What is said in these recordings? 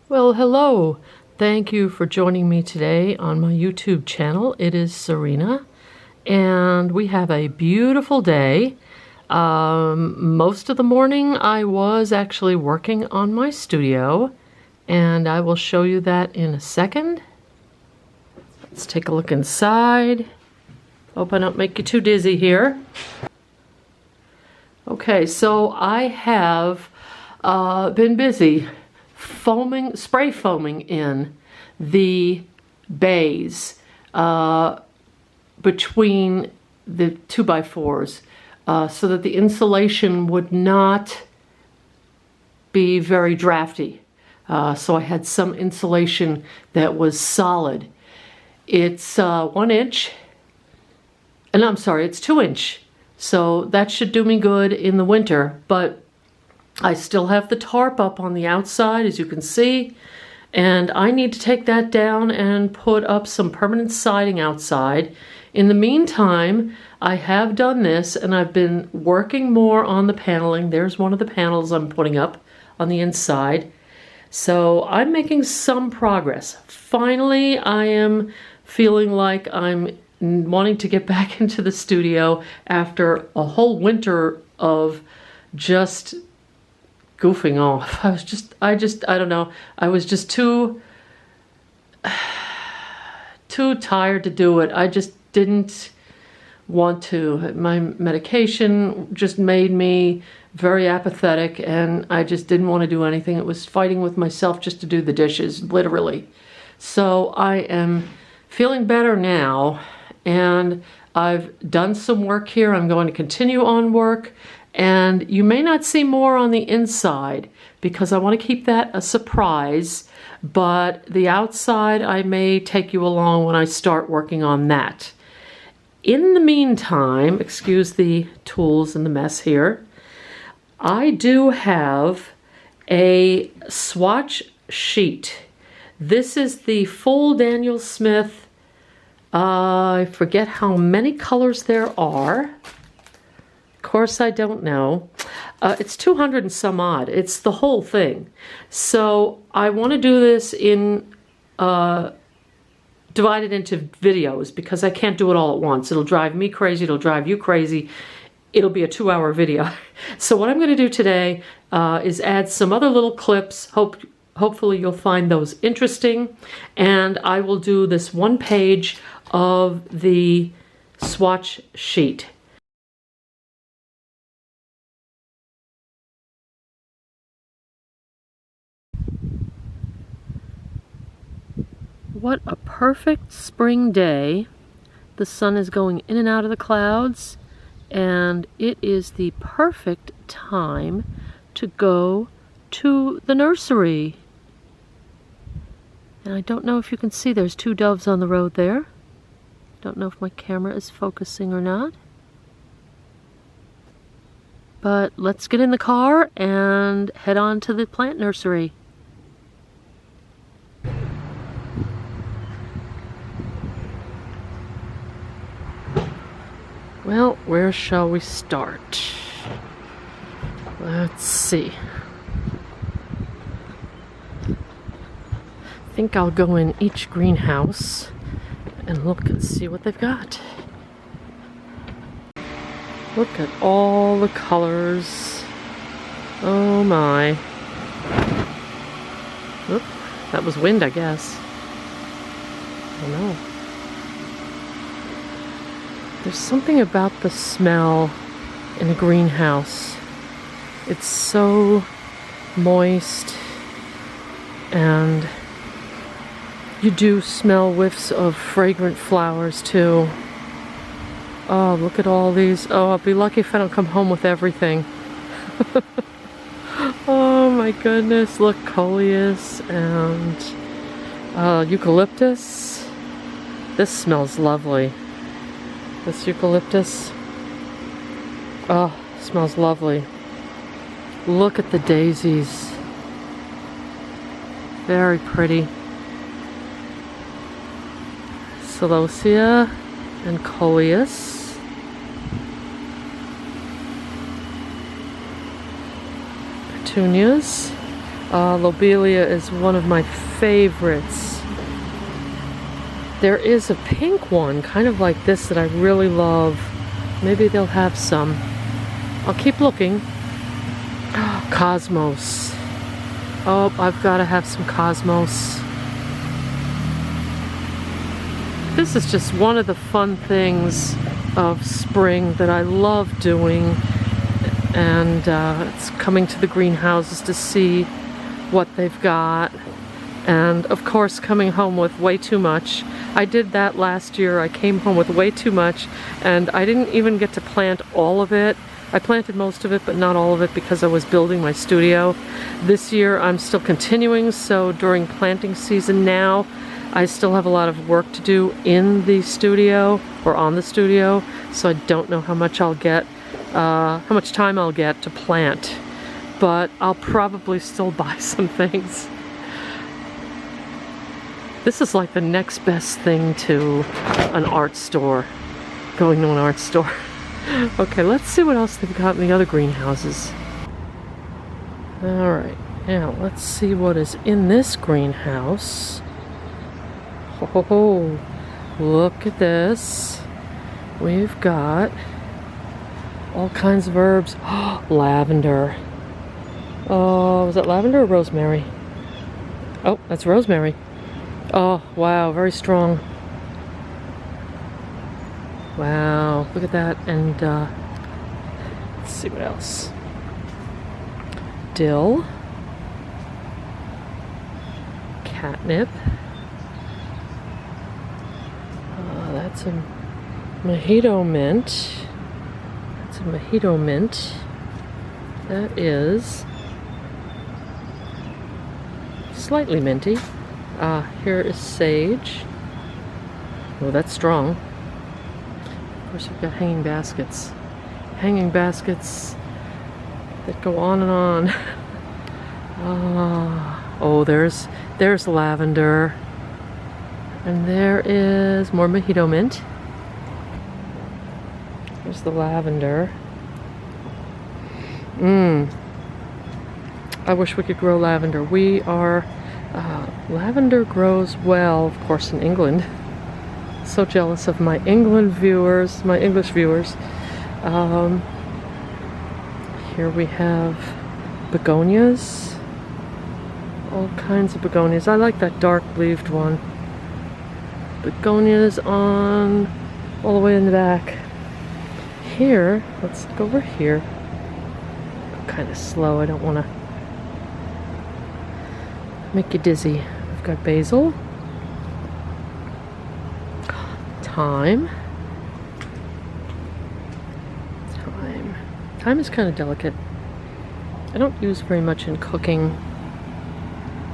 Well, hello. Thank you for joining me today on my YouTube channel. It is Serena, and we have a beautiful day. Most of the morning I was actually working on my studio, and I will show you that in a second. Let's take a look inside. Hope I don't make you too dizzy here. Okay, so I have been busy spray foaming in the bays between the 2x4s so that the insulation would not be very drafty. So I had some insulation that was solid. It's 1 inch, and I'm sorry, it's 2 inch. So that should do me good in the winter, but I still have the tarp up on the outside, as you can see, and I need to take that down and put up some permanent siding outside. In the meantime, I have done this, and I've been working more on the paneling. There's one of the panels I'm putting up on the inside. So I'm making some progress. Finally, I am feeling like I'm wanting to get back into the studio after a whole winter of just goofing off. I don't know. I was just too tired to do it. I just didn't want to. My medication just made me very apathetic, and I just didn't want to do anything. It was fighting with myself just to do the dishes, literally. So I am feeling better now, and I've done some work here. I'm going to continue on work. And you may not see more on the inside because I want to keep that a surprise, but the outside I may take you along when I start working on that. In the meantime, excuse the tools and the mess here, I do have a swatch sheet. This is the full Daniel Smith. I forget how many colors there are. Of course, I don't know. It's 200 and some odd. It's the whole thing. So I want to do this in divided into videos because I can't do it all at once. It'll drive me crazy. It'll drive you crazy. It'll be a 2-hour video. So what I'm going to do today is add some other little clips. Hopefully you'll find those interesting. And I will do this 1 page of the swatch sheet. What a perfect spring day. The sun is going in and out of the clouds, and it is the perfect time to go to the nursery. And I don't know if you can see, there's 2 doves on the road there. Don't know if my camera is focusing or not. But let's get in the car and head on to the plant nursery. Well, where shall we start? Let's see. I think I'll go in each greenhouse and look and see what they've got. Look at all the colors. Oh my. Oop, that was wind, I guess. I don't know. There's something about the smell in a greenhouse. It's so moist, and you do smell whiffs of fragrant flowers too. Oh, look at all these. Oh, I'll be lucky if I don't come home with everything. Oh my goodness, look, coleus and eucalyptus. This smells lovely. This eucalyptus, oh, smells lovely. Look at the daisies. Very pretty. Celosia and coleus. Petunias. Lobelia is one of my favorites. There is a pink one, kind of like this, that I really love. Maybe they'll have some. I'll keep looking. Cosmos. Oh, I've got to have some Cosmos. This is just one of the fun things of spring that I love doing. And it's coming to the greenhouses to see what they've got. And of course, coming home with way too much. I did that last year. I came home with way too much, and I didn't even get to plant all of it. I planted most of it, but not all of it, because I was building my studio. This year, I'm still continuing, so during planting season now, I still have a lot of work to do in the studio, or on the studio, so I don't know how much I'll get, how much time I'll get to plant. But I'll probably still buy some things. This is like the next best thing to an art store, going to an art store. Okay, let's see what else they've got in the other greenhouses. Alright, now let's see what is in this greenhouse. Ho ho ho, look at this. We've got all kinds of herbs. Lavender. Oh, was that lavender or rosemary? Oh, that's rosemary. Oh, wow, very strong. Wow, look at that. And let's see what else. Dill. Catnip. That's a mojito mint. That's a mojito mint. That is slightly minty. Here is sage. Oh, that's strong. Of course, we've got hanging baskets. Hanging baskets that go on and on. Oh, there's lavender. And there is more mojito mint. There's the lavender. I wish we could grow lavender. Lavender grows well, of course, in England. So jealous of my England viewers, my English viewers. Here we have begonias. All kinds of begonias. I like that dark-leaved one. Begonias on all the way in the back. Here, let's go over here. I'm kind of slow. I don't want to make you dizzy. We've got basil. Thyme. Thyme is kind of delicate. I don't use very much in cooking.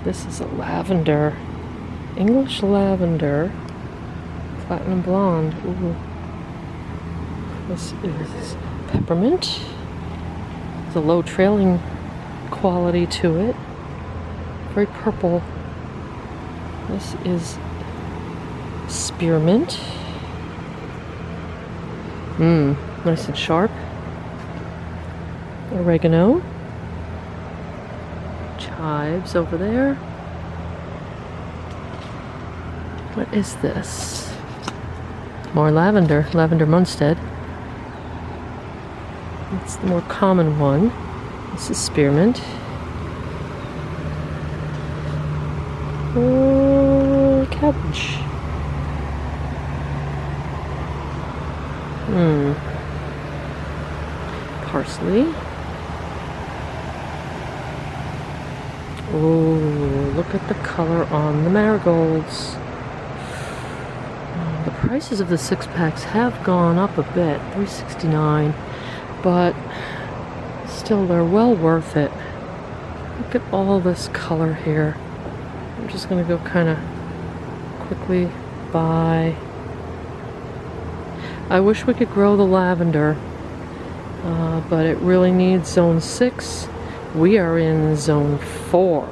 This is a lavender. English lavender. Platinum blonde. Ooh. This is peppermint. There's a low trailing quality to it. Very purple. This is spearmint. Nice and sharp. Oregano. Chives over there. What is this? More lavender. Lavender Munstead. That's the more common one. This is spearmint. Cabbage. Parsley. Oh, look at the color on the marigolds. The prices of the 6-packs have gone up a bit, $3.69, but still they're well worth it. Look at all this color here. I'm just going to go kind of quickly by. I wish we could grow the lavender, but it really needs zone 6. We are in zone 4.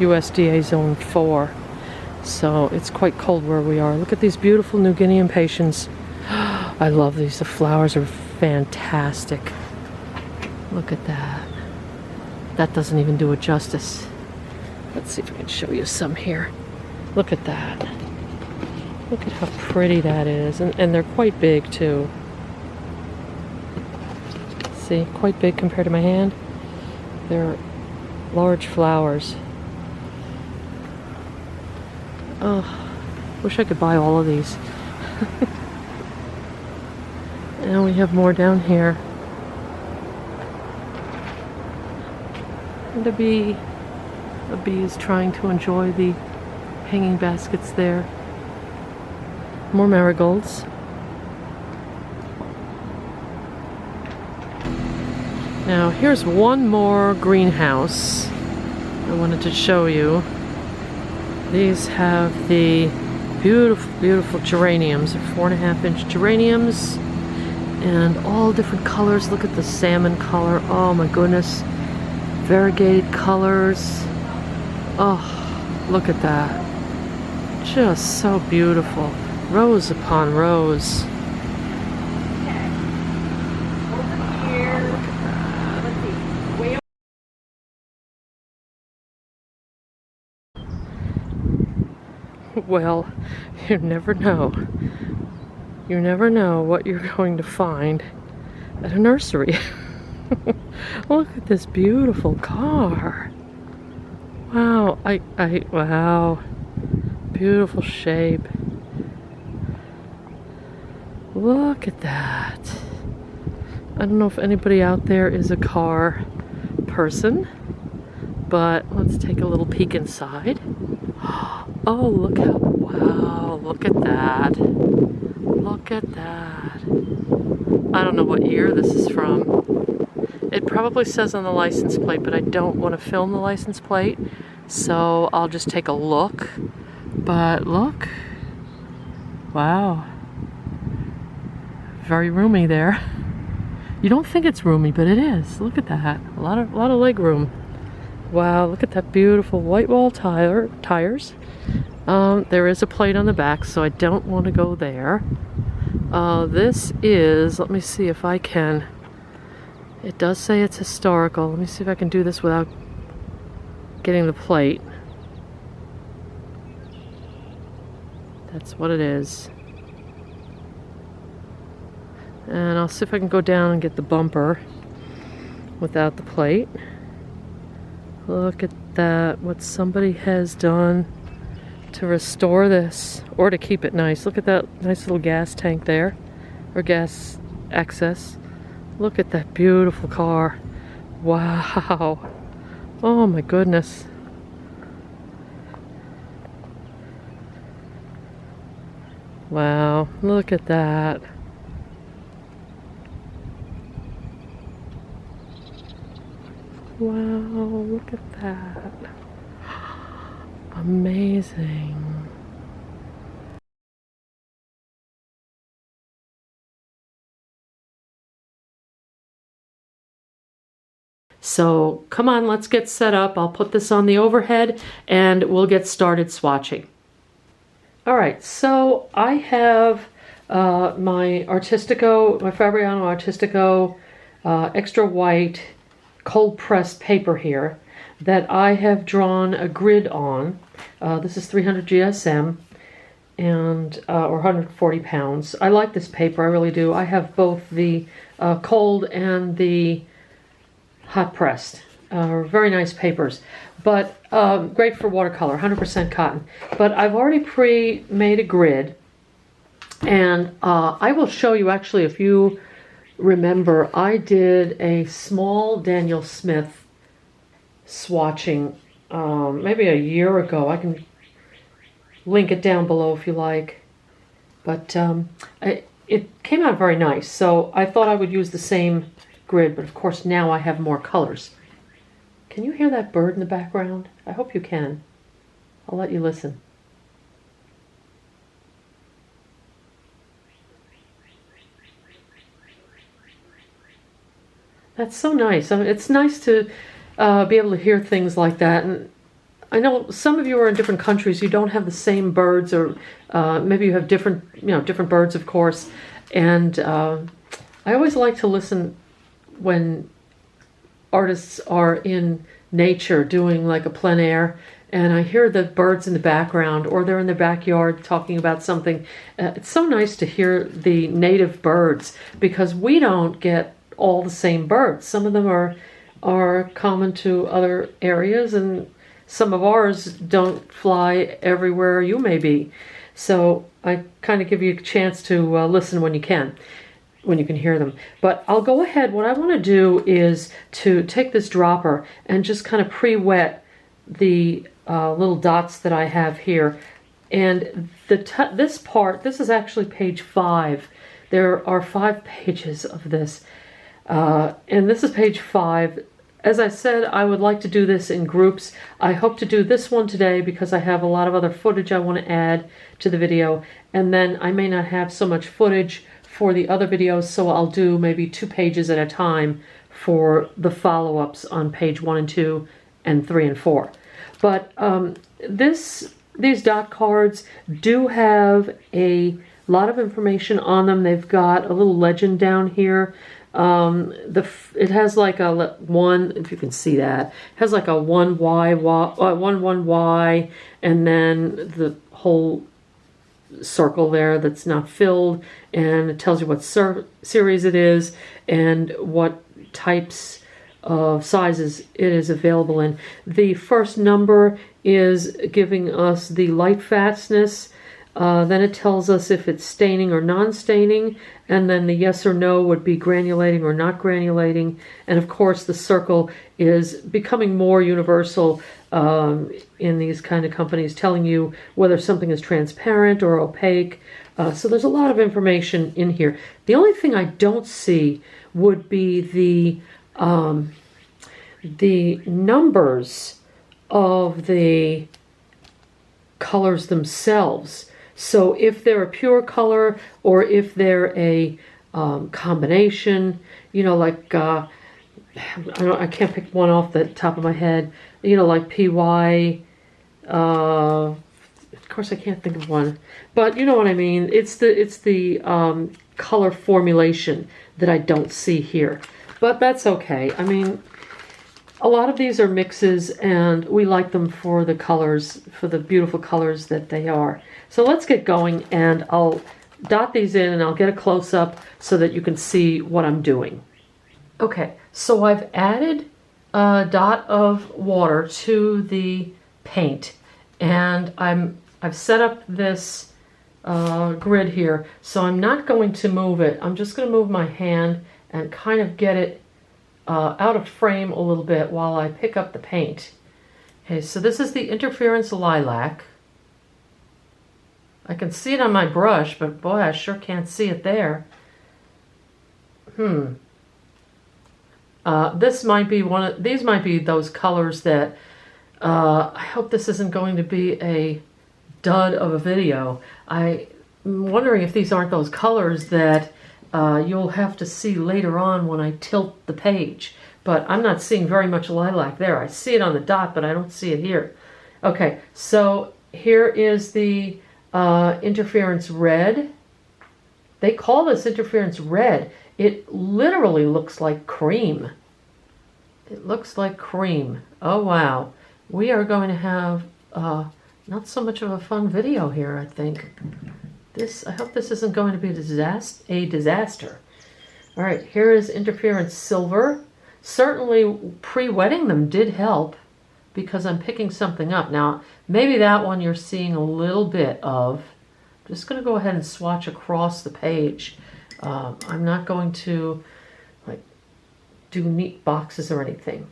USDA zone 4. So it's quite cold where we are. Look at these beautiful New Guinea impatiens. I love these. The flowers are fantastic. Look at that. that doesn't even do it justice. Let's see if I can show you some here. Look at that. Look at how pretty that is. And they're quite big too. See, quite big compared to my hand. They're large flowers. Oh, wish I could buy all of these. And we have more down here. And a bee is trying to enjoy the hanging baskets there. More marigolds. Now here's one more greenhouse I wanted to show you. These have the beautiful, beautiful geraniums. They're 4.5-inch geraniums and all different colors. Look at the salmon color. Oh my goodness. Variegated colors. Oh, look at that. Just so beautiful. Rows upon rows. Well, you never know. You never know what you're going to find at a nursery. Look at this beautiful car. Wow, wow. Beautiful shape. Look at that. I don't know if anybody out there is a car person, but let's take a little peek inside. Oh, look how, wow, look at that. Look at that. I don't know what year this is from. It probably says on the license plate, but I don't want to film the license plate, so I'll just take a look. But look. Wow. Very roomy there. You don't think it's roomy, but it is. Look at that. A lot of leg room. Wow, look at that beautiful white wall tires. There is a plate on the back, so I don't want to go there. This is, let me see if I can. It does say it's historical. Let me see if I can do this without getting the plate. That's what it is. And I'll see if I can go down and get the bumper without the plate. Look at that, what somebody has done to restore this, or to keep it nice. Look at that nice little gas tank there, or gas access. Look at that beautiful car. Wow. Oh my goodness. Wow, look at that. Wow, look at that. Amazing. So come on, let's get set up. I'll put this on the overhead and we'll get started swatching. All right, so I have my Artistico, my Fabriano Artistico extra white cold pressed paper here that I have drawn a grid on. This is 300 GSM and or 140 pounds. I like this paper, I really do. I have both the cold and the hot pressed. Very nice papers, but great for watercolor, 100% cotton. But I've already pre-made a grid, and I will show you actually, if you remember, I did a small Daniel Smith swatching maybe a year ago. I can link it down below if you like. But it came out very nice, so I thought I would use the same grid, but of course now I have more colors. Can you hear that bird in the background? I hope you can. I'll let you listen. That's so nice. I mean, it's nice to be able to hear things like that. And I know some of you are in different countries. You don't have the same birds, or maybe you have different, different birds, of course. And I always like to listen when artists are in nature doing like a plein air, and I hear the birds in the background, or they're in the backyard talking about something. It's so nice to hear the native birds, because we don't get all the same birds. Some of them are common to other areas, and some of ours don't fly everywhere you may be. So I kind of give you a chance to listen when you can hear them. But I'll go ahead. What I want to do is to take this dropper and just kind of pre-wet the little dots that I have here. And this part, this is actually page 5. There are 5 pages of this. And this is page 5. As I said, I would like to do this in groups. I hope to do this one today because I have a lot of other footage I want to add to the video. And then I may not have so much footage for the other videos, so I'll do maybe 2 pages at a time for the follow-ups on page 1 and 2 and 3 and 4. But these dot cards do have a lot of information on them. They've got a little legend down here. It has like a 1, if you can see that, it has like a 1Y, and then the whole circle there that's not filled, and it tells you what series it is and what types of sizes it is available in. The first number is giving us the light fastness. Then it tells us if it's staining or non-staining, and then the yes or no would be granulating or not granulating. And of course the circle is becoming more universal in these kind of companies, telling you whether something is transparent or opaque. So there's a lot of information in here. The only thing I don't see would be the numbers of the colors themselves. So if they're a pure color, or if they're a combination, you know, like I can't pick one off the top of my head, you know, like PY. Of course, I can't think of one, but you know what I mean. It's the color formulation that I don't see here, but that's okay. I mean, a lot of these are mixes, and we like them for the colors, for the beautiful colors that they are. So let's get going, and I'll dot these in, and I'll get a close-up so that you can see what I'm doing. Okay, so I've added a dot of water to the paint, and I've set up this grid here, so I'm not going to move it. I'm just going to move my hand and kind of get it out of frame a little bit while I pick up the paint. Okay, so this is the Interference Lilac. I can see it on my brush, but boy, I sure can't see it there. This might be these might be those colors that, I hope this isn't going to be a dud of a video. I'm wondering if these aren't those colors that you'll have to see later on when I tilt the page. But I'm not seeing very much lilac there. I see it on the dot, but I don't see it here. Okay, so here is the interference red. They call this interference red. It literally looks like cream. It looks like cream. Oh wow. We are going to have not so much of a fun video here, I think. I hope this isn't going to be a disaster. All right, here is interference silver. Certainly pre-wetting them did help, because I'm picking something up. Now, maybe that one you're seeing a little bit of. I'm just going to go ahead and swatch across the page. I'm not going to do neat boxes or anything.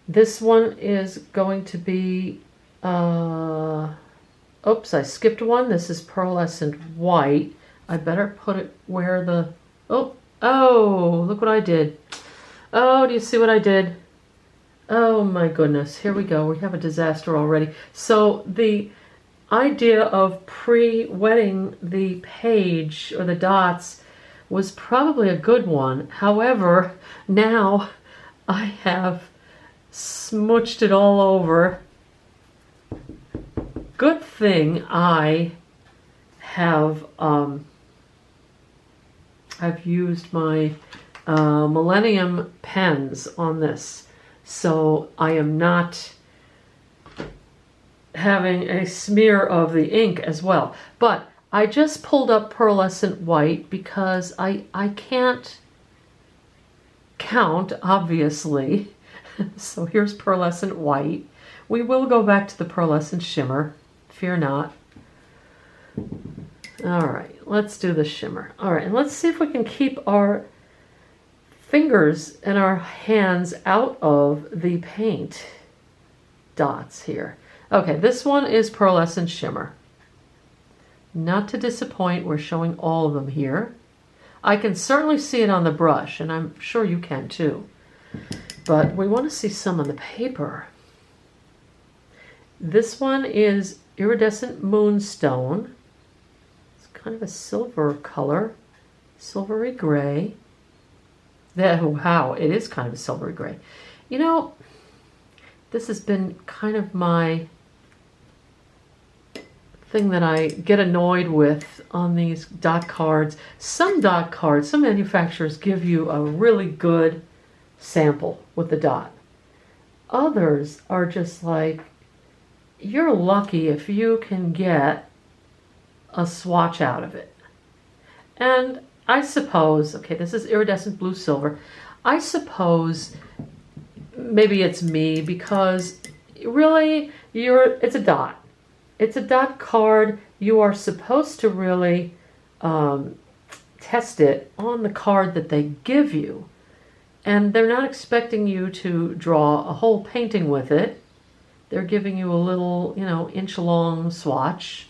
This one is going to be, oops, I skipped one. This is pearlescent white. I better put it where the, oh, look what I did. Oh, do you see what I did? Oh my goodness, here we go. We have a disaster already. So the idea of pre-wetting the page or the dots was probably a good one. However, now I have smooched it all over. Good thing I have I've used my Millennium pens on this. So I am not having a smear of the ink as well. But I just pulled up pearlescent white because I can't count, obviously. So here's pearlescent white. We will go back to the pearlescent shimmer. Fear not. All right, let's do the shimmer. All right, and let's see if we can keep our fingers and our hands out of the paint dots here. Okay, this one is pearlescent shimmer. Not to disappoint, we're showing all of them here. I can certainly see it on the brush, and I'm sure you can too. But we want to see some on the paper. This one is Iridescent Moonstone. It's kind of a silver color, silvery gray. Wow, it is kind of a silvery gray. You know, this has been kind of my thing that I get annoyed with on these dot cards. Some dot cards, some manufacturers give you a really good sample with the dot. Others are just like, you're lucky if you can get a swatch out of it. And I suppose, okay, this is iridescent blue silver. I suppose maybe it's me because really it's a dot. It's a dot card. You are supposed to really test it on the card that they give you. And they're not expecting you to draw a whole painting with it. They're giving you a little, inch-long swatch,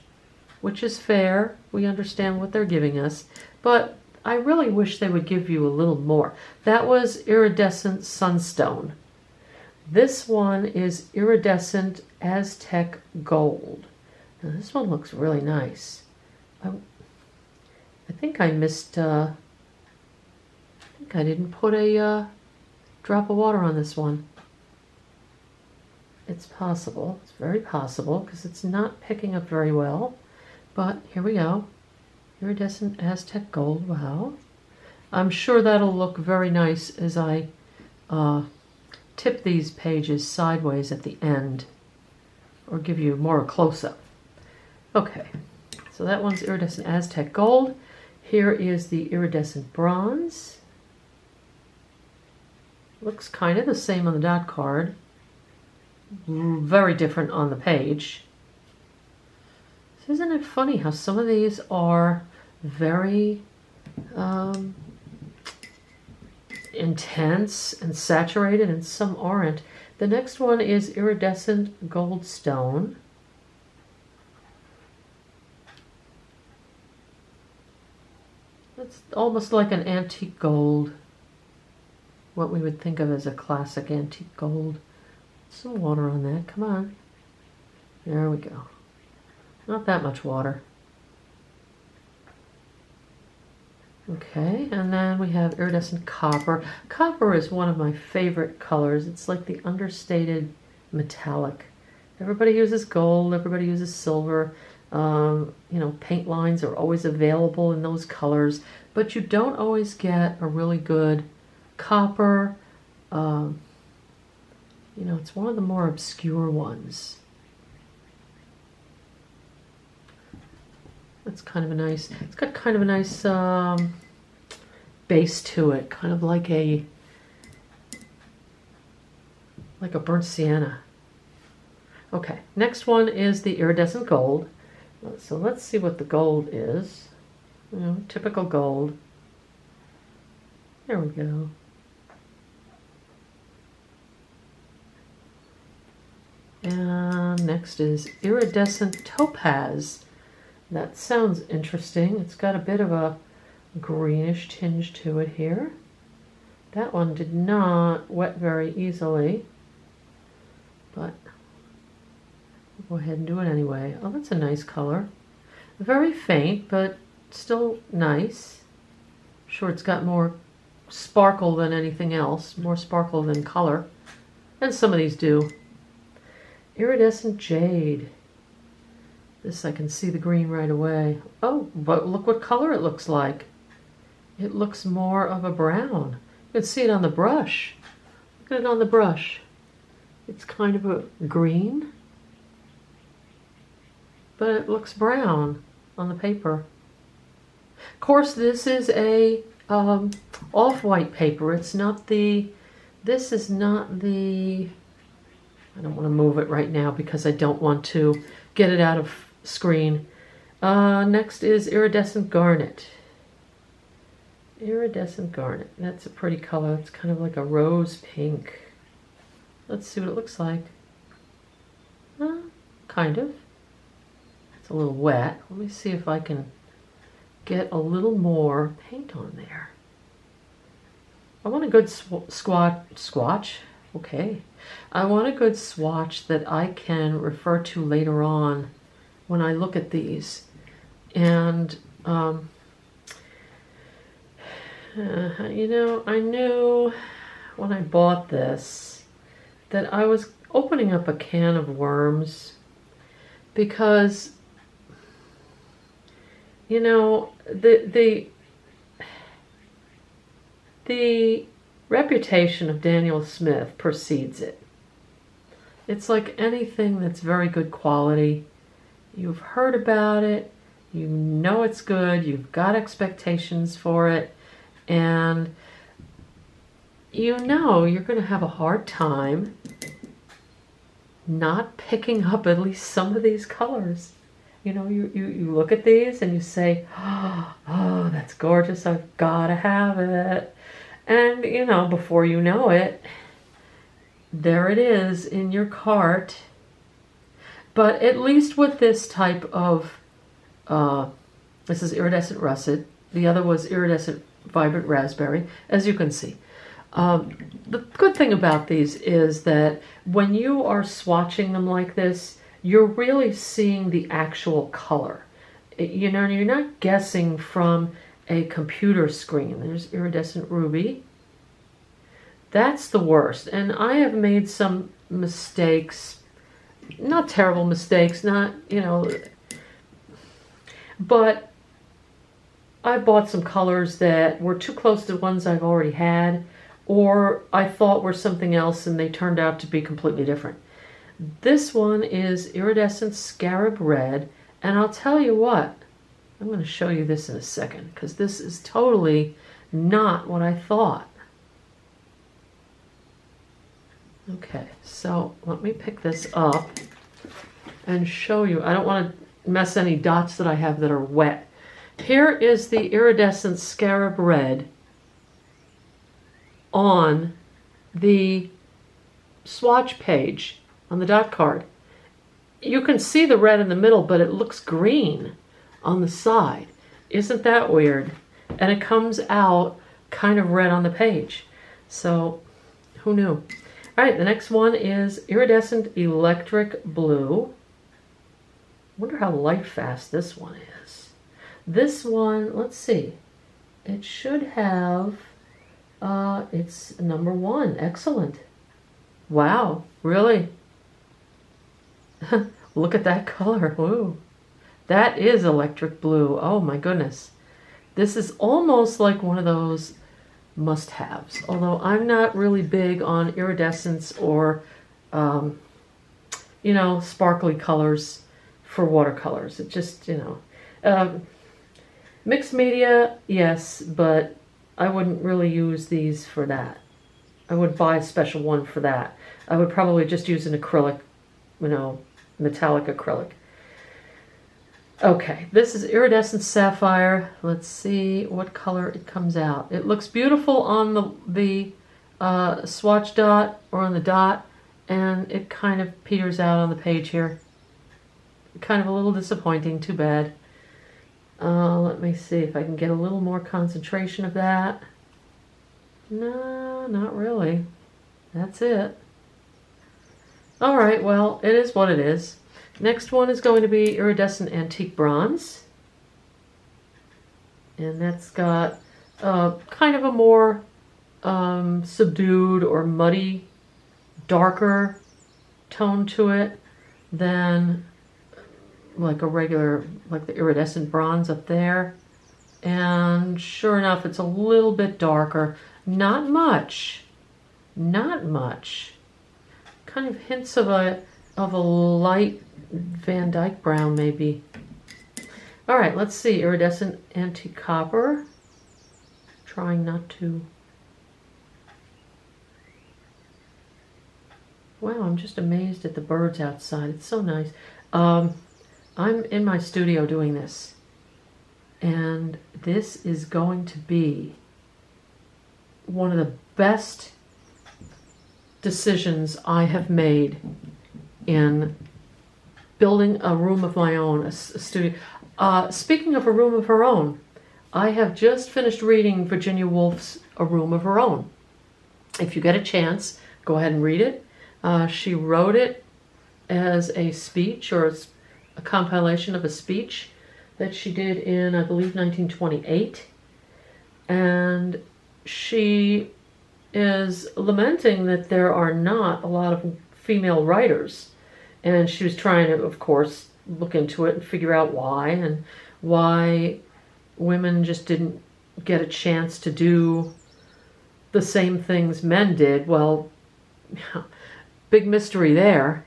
which is fair. We understand what they're giving us. But I really wish they would give you a little more. That was Iridescent Sunstone. This one is Iridescent Aztec Gold. Now this one looks really nice. I think I missed, I think I didn't put a drop of water on this one. It's possible, it's very possible, because it's not picking up very well. But here we go. Iridescent Aztec Gold, wow. I'm sure that'll look very nice as I tip these pages sideways at the end, or give you more close-up. Okay, so that one's Iridescent Aztec Gold. Here is the Iridescent Bronze. Looks kind of the same on the dot card. Very different on the page. So isn't it funny how some of these are very intense and saturated and some aren't. The next one is Iridescent Goldstone. It's almost like an antique gold, what we would think of as a classic antique gold. Some water on that, come on. There we go. Not that much water. Okay, and then we have Iridescent Copper. Copper is one of my favorite colors. It's like the understated metallic. Everybody uses gold, everybody uses silver. Paint lines are always available in those colors, but you don't always get a really good copper. It's one of the more obscure ones. That's kind of a nice, it's got kind of a nice base to it, kind of like a burnt sienna. Okay, next one is the Iridescent Gold. So let's see what the gold is. Typical gold. There we go. And next is Iridescent Topaz. That sounds interesting. It's got a bit of a greenish tinge to it here. That one did not wet very easily, but I'll go ahead and do it anyway. Oh, that's a nice color. Very faint, but still nice. Sure, it's got more sparkle than anything else, more sparkle than color, and some of these do. Iridescent Jade. This I can see the green right away. Oh, but look what color it looks like. It looks more of a brown. You can see it on the brush. Look at it on the brush. It's kind of a green, but it looks brown on the paper. Of course, this is a off-white paper. It's not the, this is not the, I don't want to move it right now because I don't want to get it out of screen. Next is iridescent garnet. Iridescent garnet. That's a pretty color. It's kind of like a rose pink. Let's see what it looks like. Kind of. It's a little wet. Let me see if I can get a little more paint on there. I want a good swatch. Okay. I want a good swatch that I can refer to later on when I look at these. And, you know, I knew when I bought this that I was opening up a can of worms because, you know, the reputation of Daniel Smith precedes it. It's like anything that's very good quality. You've heard about it, you know it's good, you've got expectations for it, and you know you're going to have a hard time not picking up at least some of these colors. You know, you look at these and you say, oh, that's gorgeous, I've got to have it. And, you know, before you know it, there it is in your cart. But at least with this type of, this is iridescent russet. The other was iridescent vibrant raspberry, as you can see. The good thing about these is that when you are swatching them like this, you're really seeing the actual color. You know, you're not guessing from a computer screen. There's iridescent ruby. That's the worst. And I have made some mistakes, not terrible mistakes, not, you know, but I bought some colors that were too close to ones I've already had, or I thought were something else and they turned out to be completely different. This one is iridescent scarab red, and I'll tell you what, I'm going to show you this in a second because this is totally not what I thought. Okay, so let me pick this up and show you. I don't want to mess any dots that I have that are wet. Here is the iridescent scarab red on the swatch page on the dot card. You can see the red in the middle, but it looks green on the side. Isn't that weird? And it comes out kind of red on the page. So who knew? All right, the next one is iridescent electric blue. Wonder how light fast this one is. This one, let's see. It should have, it's number 1. Excellent. Wow, really? Look at that color. Whoa. That is electric blue. Oh my goodness. This is almost like one of those must-haves. Although I'm not really big on iridescence or, you know, sparkly colors for watercolors. It just, you know. Mixed media, yes, but I wouldn't really use these for that. I would buy a special one for that. I would probably just use an acrylic, you know, metallic acrylic. Okay, this is iridescent sapphire. Let's see what color it comes out. It looks beautiful on the swatch dot or on the dot, and it kind of peters out on the page here. Kind of a little disappointing, too bad. Let me see if I can get a little more concentration of that. No, not really. That's it. All right, well, it is what it is. Next one is going to be iridescent antique bronze. And that's got kind of a more subdued or muddy, darker tone to it than like a regular, like the iridescent bronze up there. And sure enough, it's a little bit darker. not much. Not much. Kind of hints of a light Van Dyke brown, maybe. All right, let's see. Iridescent antique copper. Trying not to. Wow, I'm just amazed at the birds outside. It's so nice. I'm in my studio doing this, and this is going to be one of the best decisions I have made in building a room of my own, a studio. Speaking of a room of her own, I have just finished reading Virginia Woolf's A Room of Her Own. If you get a chance, go ahead and read it. She wrote it as a speech, or a compilation of a speech that she did in, I believe, 1928. And she is lamenting that there are not a lot of female writers. And she was trying to, of course, look into it and figure out why, and why women just didn't get a chance to do the same things men did. Well, big mystery there.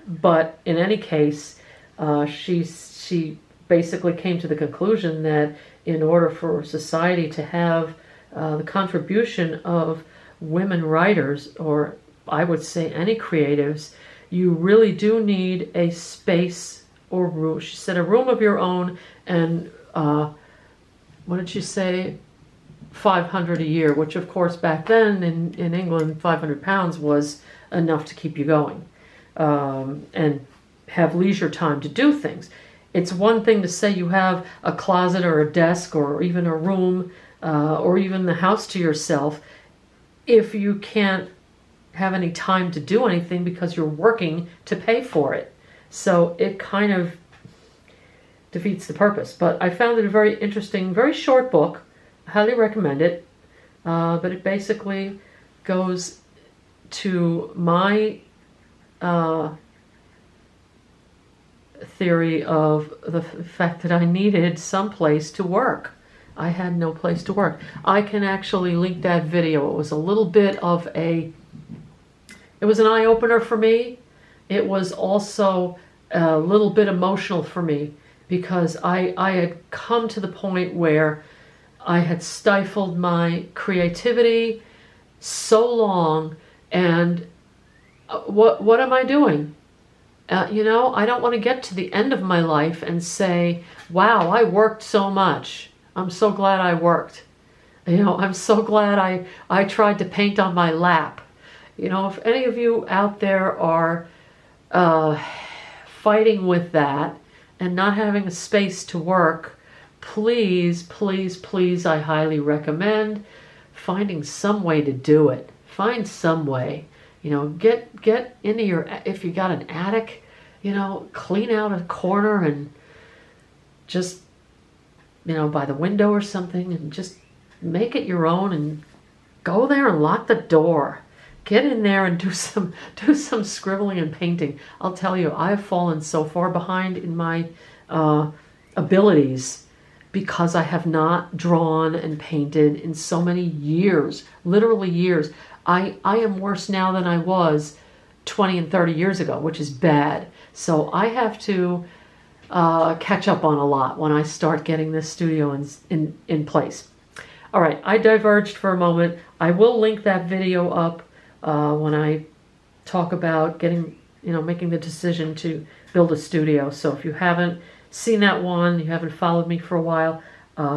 But in any case, she basically came to the conclusion that in order for society to have the contribution of women writers, or I would say any creatives, you really do need a space or room. She said a room of your own, and what did she say? 500 a year, which of course back then in England, 500 pounds was enough to keep you going, and have leisure time to do things. It's one thing to say you have a closet or a desk or even a room or even the house to yourself if you can't have any time to do anything because you're working to pay for it. So it kind of defeats the purpose. But I found it a very interesting, very short book. I highly recommend it. But it basically goes to my theory of the fact that I needed some place to work. I had no place to work. I can actually link that video. It was a little bit of it was an eye-opener for me. It was also a little bit emotional for me because I had come to the point where I had stifled my creativity so long, and what am I doing? You know, I don't want to get to the end of my life and say, wow, I worked so much. I'm so glad I worked. You know, I'm so glad I tried to paint on my lap. You know, if any of you out there are fighting with that and not having a space to work, please, please, please, I highly recommend finding some way to do it. Find some way. You know, get into your, if you got an attic, you know, clean out a corner and just, you know, by the window or something, and just make it your own and go there and lock the door. Get in there and do some scribbling and painting. I'll tell you, I've fallen so far behind in my abilities because I have not drawn and painted in so many years, literally years. I am worse now than I was 20 and 30 years ago, which is bad. So I have to catch up on a lot when I start getting this studio in place. All right, I diverged for a moment. I will link that video up when I talk about getting, you know, making the decision to build a studio. So if you haven't seen that one, you haven't followed me for a while,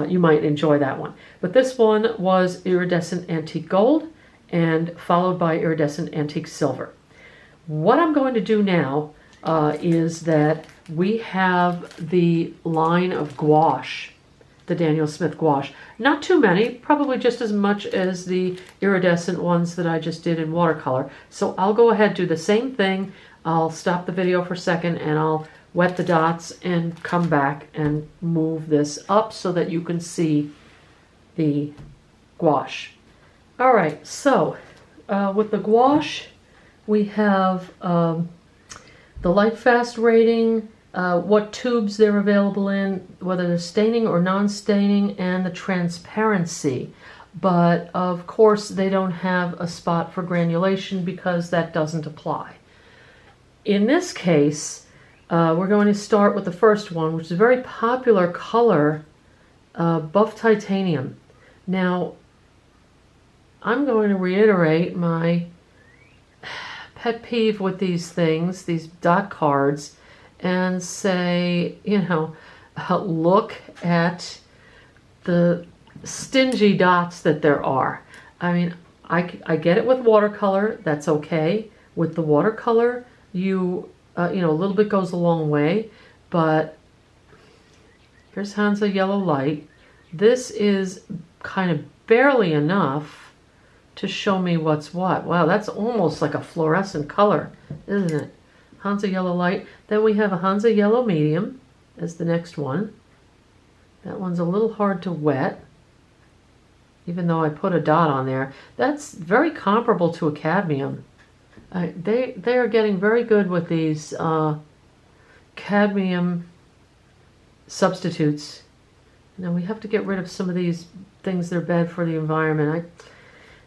you might enjoy that one. But this one was iridescent antique gold and followed by iridescent antique silver. What I'm going to do now is that we have the line of gouache, the Daniel Smith gouache. Not too many, probably just as much as the iridescent ones that I just did in watercolor. So I'll go ahead and do the same thing. I'll stop the video for a second and I'll wet the dots and come back and move this up so that you can see the gouache. All right, so with the gouache, we have the light fast rating, what tubes they're available in, whether they're staining or non-staining, and the transparency. but of course they don't have a spot for granulation because that doesn't apply. In this case, we're going to start with the first one, which is a very popular color, buff titanium. Now, I'm going to reiterate my pet peeve with these things, these dot cards, and say, you know, look at the stingy dots that there are. I mean, I get it with watercolor, that's okay. With the watercolor, you know, a little bit goes a long way, but here's Hansa Yellow Light. This is kind of barely enough to show me what's what. Wow, that's almost like a fluorescent color, isn't it? Hansa Yellow Light. Then we have a Hansa Yellow Medium as the next one. That one's a little hard to wet, even though I put a dot on there. That's very comparable to a cadmium. They are getting very good with these cadmium substitutes. Now we have to get rid of some of these things that are bad for the environment.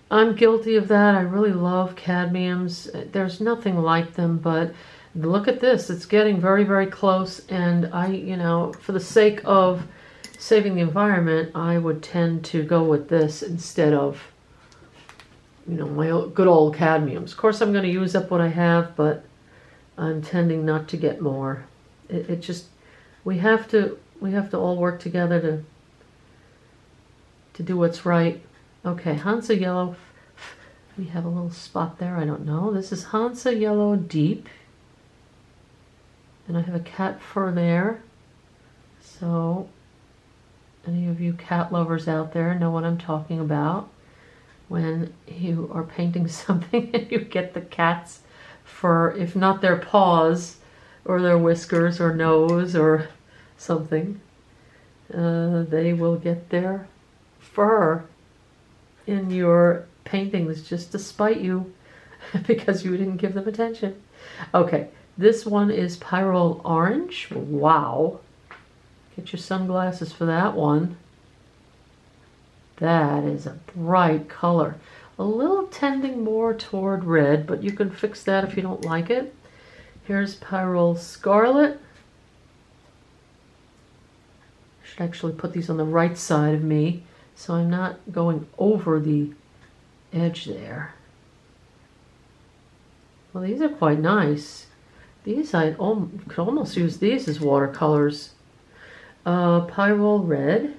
I'm guilty of that. I really love cadmiums. There's nothing like them, but look at this. It's getting very, very close, and you know, for the sake of saving the environment, I would tend to go with this instead of, you know, my good old cadmiums. Of course, I'm going to use up what I have, but I'm tending not to get more. It just, we have to all work together to do what's right. Okay, Hansa Yellow. We have a little spot there. I don't know. This is Hansa Yellow Deep, and I have a cat fur there. So, any of you cat lovers out there know what I'm talking about. When you are painting something and you get the cat's fur, if not their paws or their whiskers or nose or something, they will get their fur in your paintings just to spite you because you didn't give them attention. Okay, this one is Pyrrole Orange. Wow. Get your sunglasses for that one. That is a bright color. A little tending more toward red, but you can fix that if you don't like it. Here's Pyrrole Scarlet. I should actually put these on the right side of me so I'm not going over the edge there. Well, these are quite nice. These, I could almost use these as watercolors. Pyrrole Red.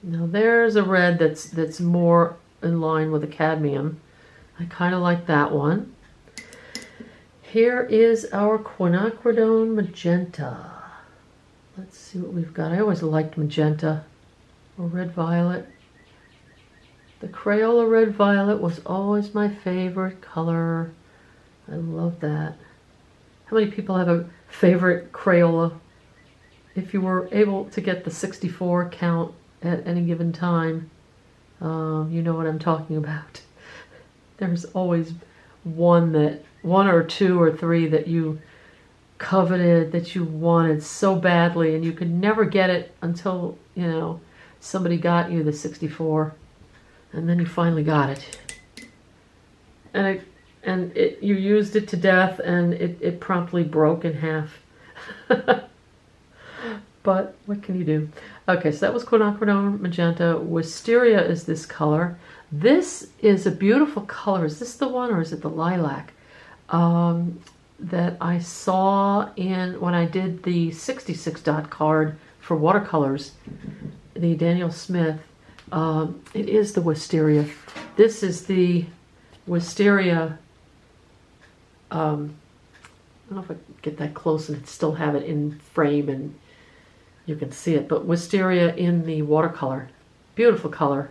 Now there's a red that's more in line with the cadmium. I kind of like that one. Here is our quinacridone magenta. Let's see what we've got. I always liked magenta or red violet. The Crayola red violet was always my favorite color. I love that. How many people have a favorite Crayola? If you were able to get the 64 count at any given time, you know what I'm talking about. There's always one or two or three that you coveted, that you wanted so badly, and you could never get it until, you know, somebody got you the 64, and then you finally got it. And you used it to death, and it promptly broke in half. But what can you do? Okay, so that was quinacridone magenta. Wisteria is this color. This is a beautiful color. Is this the one, or is it the lilac? That I saw when I did the 66 dot card for watercolors, the Daniel Smith. It is the Wisteria. This is the Wisteria. I don't know if I can get that close and still have it in frame and you can see it, but Wisteria in the watercolor. Beautiful color.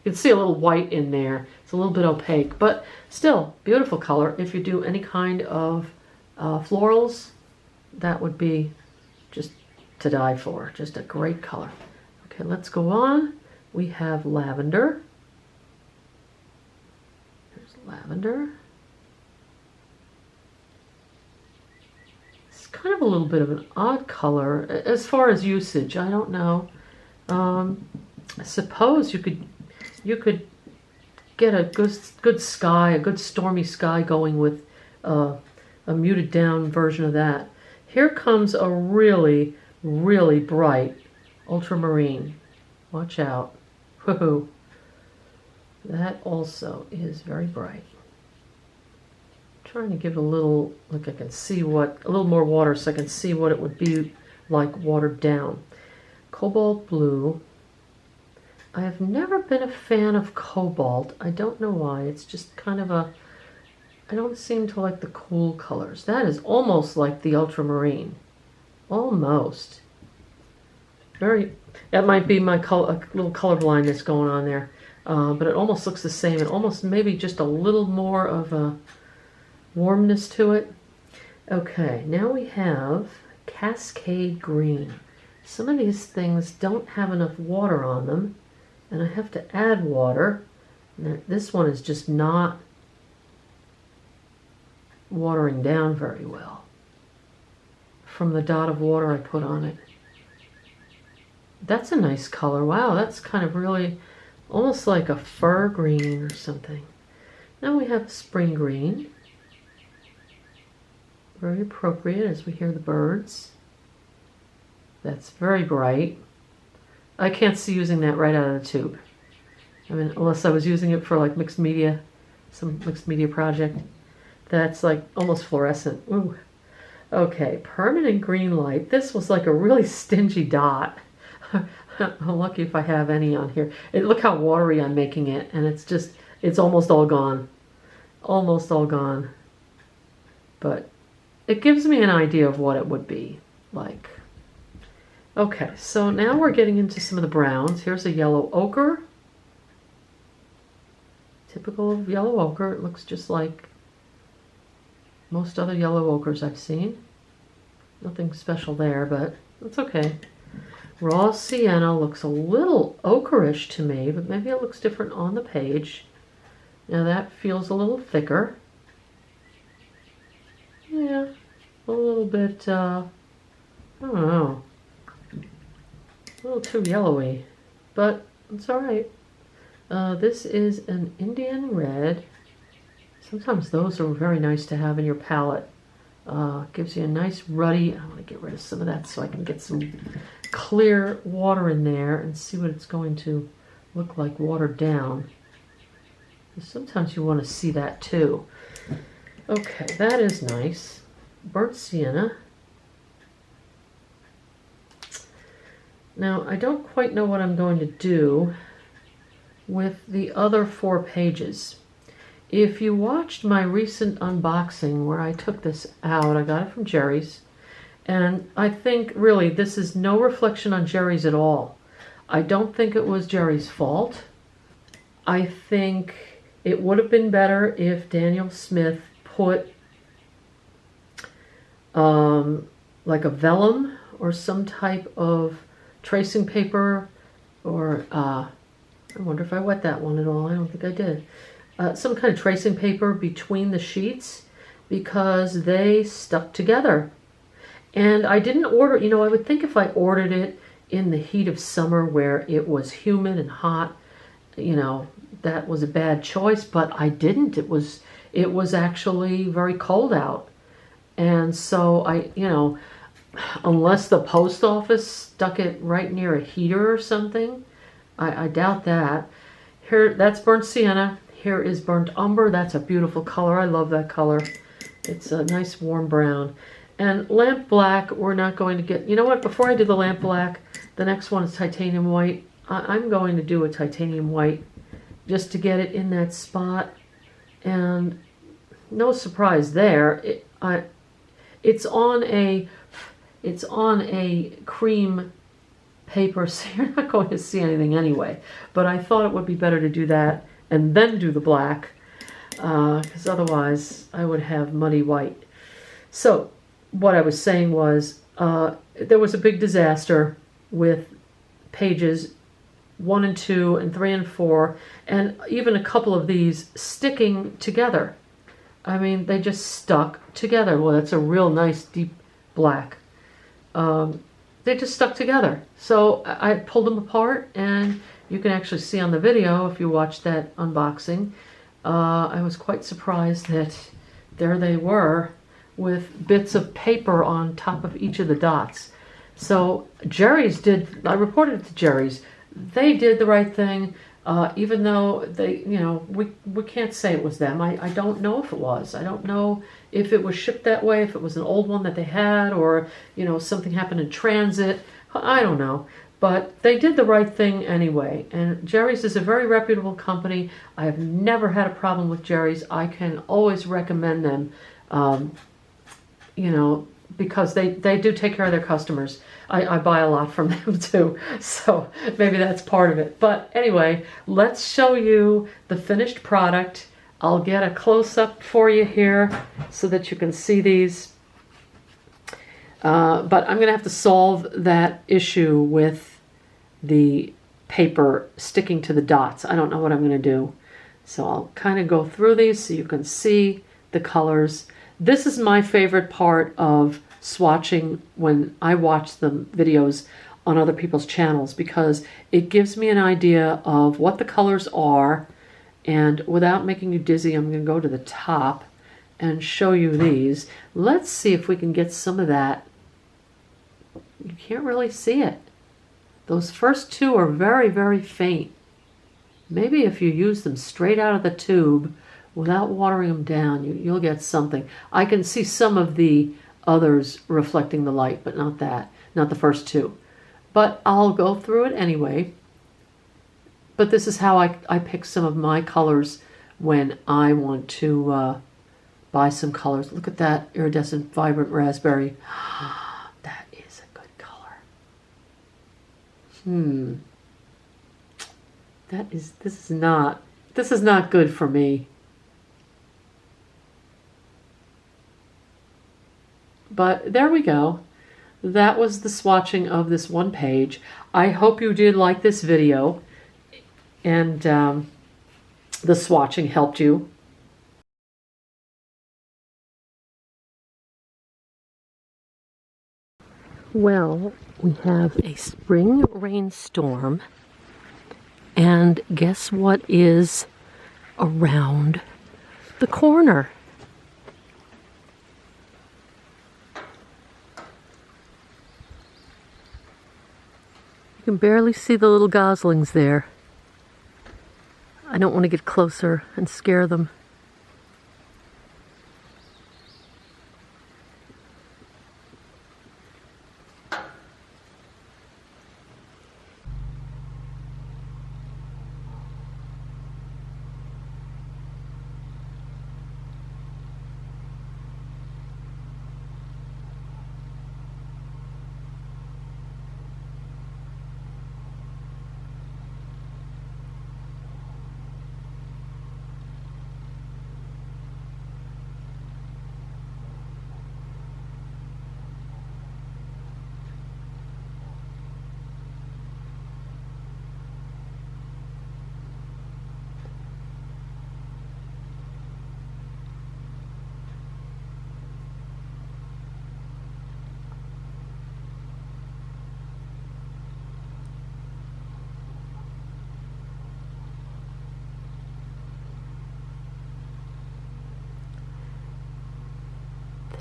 You can see a little white in there. It's a little bit opaque, but still beautiful color. If you do any kind of florals, that would be just to die for. Just a great color. Okay, let's go on. We have lavender. There's lavender. It's kind of a little bit of an odd color as far as usage. I don't know. I suppose you could get a good sky, a good stormy sky going with a muted down version of that. Here comes a really, really bright ultramarine. Watch out. Woohoo. That also is very bright. Trying to give it a little, like I can see a little more water so I can see what it would be like watered down. Cobalt blue. I have never been a fan of cobalt. I don't know why. It's just kind of I don't seem to like the cool colors. That is almost like the ultramarine. Almost. That might be my little color blindness going on there. But it almost looks the same. It almost maybe just a little more of a warmness to it. Okay, now we have Cascade Green. Some of these things don't have enough water on them, and I have to add water. This one is just not watering down very well from the dot of water I put on it. That's a nice color. Wow, that's kind of really almost like a fur green or something. Now we have spring green. Very appropriate as we hear the birds. That's very bright. I can't see using that right out of the tube. I mean, unless I was using it for like mixed media, some mixed media project. That's like almost fluorescent. Ooh. Okay, permanent green light. This was like a really stingy dot. I'm lucky if I have any on here. Look how watery I'm making it, and it's almost all gone. Almost all gone. But it gives me an idea of what it would be like. Okay, so now we're getting into some of the browns. Here's a yellow ochre. Typical of yellow ochre. It looks just like most other yellow ochres I've seen. Nothing special there, but that's okay. Raw sienna looks a little ochreish to me, but maybe it looks different on the page. Now that feels a little thicker. Yeah, a little bit, I don't know, a little too yellowy, but it's all right. This is an Indian red. Sometimes those are very nice to have in your palette. Gives you a nice ruddy, I want to get rid of some of that so I can get some clear water in there and see what it's going to look like watered down. Sometimes you want to see that too. Okay, that is nice. Burnt sienna. Now, I don't quite know what I'm going to do with the other 4 pages. If you watched my recent unboxing where I took this out, I got it from Jerry's, and I think really this is no reflection on Jerry's at all. I don't think it was Jerry's fault. I think it would have been better if Daniel Smith put like a vellum or some type of tracing paper, or I wonder if I wet that one at all. I don't think I did. Some kind of tracing paper between the sheets, because they stuck together. And I didn't order, you know, I would think if I ordered it in the heat of summer where it was humid and hot, you know, that was a bad choice, but I didn't. It was actually very cold out. And so you know, unless the post office stuck it right near a heater or something, I doubt that. Here, that's burnt sienna. Here is burnt umber. That's a beautiful color. I love that color. It's a nice warm brown. And lamp black, we're not going to get, you know what, before I do the lamp black, the next one is titanium white. I'm going to do a titanium white just to get it in that spot. And no surprise there. It's on a cream paper, so you're not going to see anything anyway. But I thought it would be better to do that and then do the black, because otherwise I would have muddy white. So what I was saying was there was a big disaster with pages 1 and 2 and 3 and 4, and even a couple of these sticking together. I mean, they just stuck together. Well, that's a real nice deep black. They just stuck together. So I pulled them apart, and you can actually see on the video if you watch that unboxing. I was quite surprised that there they were with bits of paper on top of each of the dots. So Jerry's did, I reported it to Jerry's. They did the right thing, even though they, you know, we can't say it was them. I don't know if it was. I don't know if it was shipped that way, if it was an old one that they had, or, you know, something happened in transit. I don't know. But they did the right thing anyway. And Jerry's is a very reputable company. I have never had a problem with Jerry's. I can always recommend them, you know, because they do take care of their customers. I buy a lot from them too, so maybe that's part of it. But anyway, let's show you the finished product. I'll get a close-up for you here so that you can see these. But I'm going to have to solve that issue with the paper sticking to the dots. I don't know what I'm going to do. So I'll kind of go through these so you can see the colors. This is my favorite part of swatching when I watch the videos on other people's channels, because it gives me an idea of what the colors are, and without making you dizzy, I'm going to go to the top and show you these. Let's see if we can get some of that. You can't really see it. Those first two are very, very faint. Maybe if you use them straight out of the tube without watering them down, you'll get something. I can see some of the others reflecting the light, but not that, not the first two. But I'll go through it anyway. But this is how I pick some of my colors when I want to buy some colors. Look at that iridescent vibrant raspberry. That is a good color. This is not good for me. But there we go. That was the swatching of this one page. I hope you did like this video, and the swatching helped you. Well, we have a spring rainstorm, and guess what is around the corner? You can barely see the little goslings there. I don't want to get closer and scare them.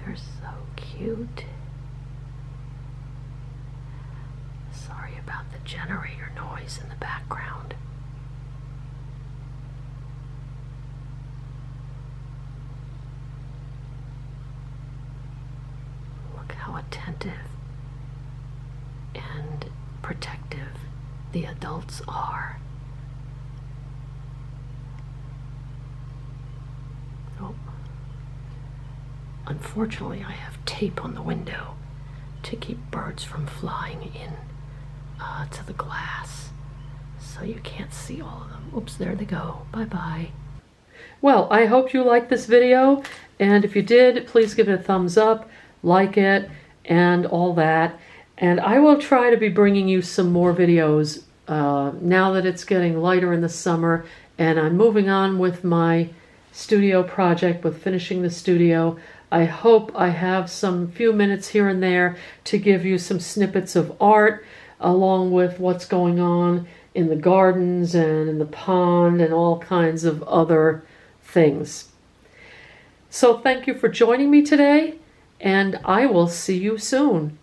They're so cute. Sorry about the generator noise in the background. Look how attentive and protective the adults are. Oh. Unfortunately, I have tape on the window to keep birds from flying in to the glass, so you can't see all of them. Oops, there they go. Bye-bye. Well, I hope you liked this video, and if you did, please give it a thumbs up, like it, and all that. And I will try to be bringing you some more videos now that it's getting lighter in the summer, and I'm moving on with my studio project, with finishing the studio. I hope I have some few minutes here and there to give you some snippets of art along with what's going on in the gardens and in the pond and all kinds of other things. So thank you for joining me today, and I will see you soon.